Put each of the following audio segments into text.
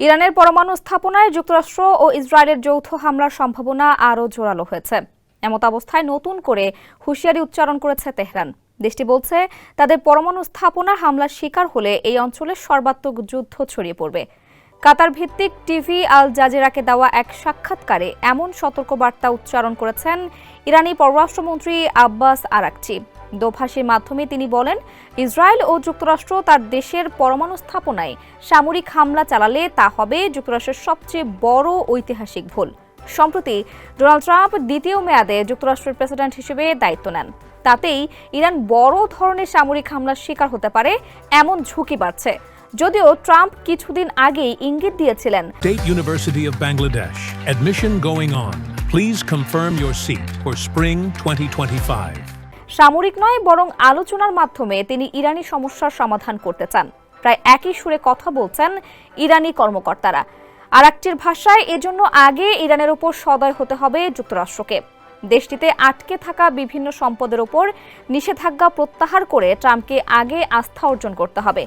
ইরানের পরমাণু স্থাপনায় যুক্তরাষ্ট্র ও ইসরায়েলের যৌথ হামলার সম্ভাবনা আরও জোরালো হয়েছে। এমত অবস্থায় নতুন করে হুঁশিয়ারি উচ্চারণ করেছে তেহরান। দেশটি বলছে, তাদের পরমাণু স্থাপনার হামলার শিকার হলে এই অঞ্চলে সর্বাত্মক যুদ্ধ ছড়িয়ে পড়বে। কাতার ভিত্তিক টিভি আল জাজিরাকে দেওয়া এক সাক্ষাৎকারে এমন সতর্কবার্তা উচ্চারণ করেছেন ইরানি পররাষ্ট্রমন্ত্রী আব্বাস আরাকচি। দোভাষীর মাধ্যমে তিনি বলেন, ইসরায়েল ও যুক্তরাষ্ট্র তার দেশের পরমাণু স্থাপনায় সামরিক হামলা চালালে তা হবে যুক্তরাষ্ট্রের সবচেয়ে বড় ঐতিহাসিক ভুল। সম্প্রতি ডোনাল্ড ট্রাম্প দ্বিতীয় মেয়াদে যুক্তরাষ্ট্রের প্রেসিডেন্ট হিসেবে দায়িত্ব নেন। তাতেই ইরান বড় ধরনের সামরিক হামলার শিকার হতে পারে এমন ঝুঁকি বাড়ছে। যদিও ট্রাম্প কিছুদিন আগেই ইঙ্গিত দিয়েছিলেন, State University of Bangladesh, admission going on. Please confirm your seat for spring 2025. সামরিক নয় বরং আলোচনার মাধ্যমে তিনি ইরানি সমস্যার সমাধান করতে চান। প্রায় একই সুরে কথা বলছেন ইরানি কর্মকর্তারা। আরাকচির ভাষায় এজন্য আগে ইরানের উপর সদয় হতে হবে যুক্তরাষ্ট্রকে। দেশটিতে আটকে থাকা বিভিন্ন সম্পদের উপর নিষেধাজ্ঞা প্রত্যাহার করে ট্রাম্পকে আগে আস্থা অর্জন করতে হবে।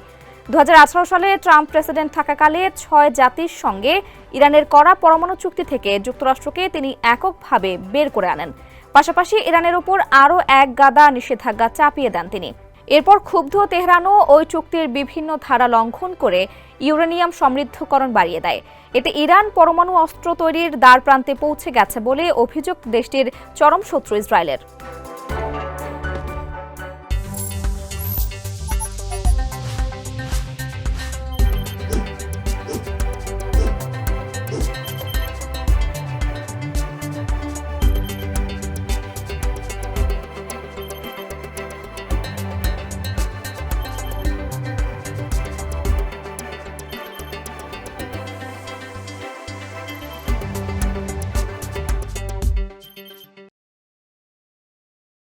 2018 সালে ট্রাম্প প্রেসিডেন্ট থাকাকালে 6 জাতির সঙ্গে ইরানের করা পরমাণু চুক্তি থেকে যুক্তরাষ্ট্রকে তিনি এককভাবে বের করে আনেন। পাশাপাশি ইরানের উপর আরও এক গাদা নিষেধাজ্ঞা চাপিয়ে দেন তিনি। এরপর ক্ষুব্ধ তেহরানও ওই চুক্তির বিভিন্ন ধারা লঙ্ঘন করে ইউরেনিয়াম সমৃদ্ধকরণ বাড়িয়ে দেয়। এতে ইরান পরমাণু অস্ত্র তৈরির দ্বারপ্রান্তে পৌঁছে গেছে বলে অভিযোগ দেশটির চরম শত্রু ইসরায়েলের।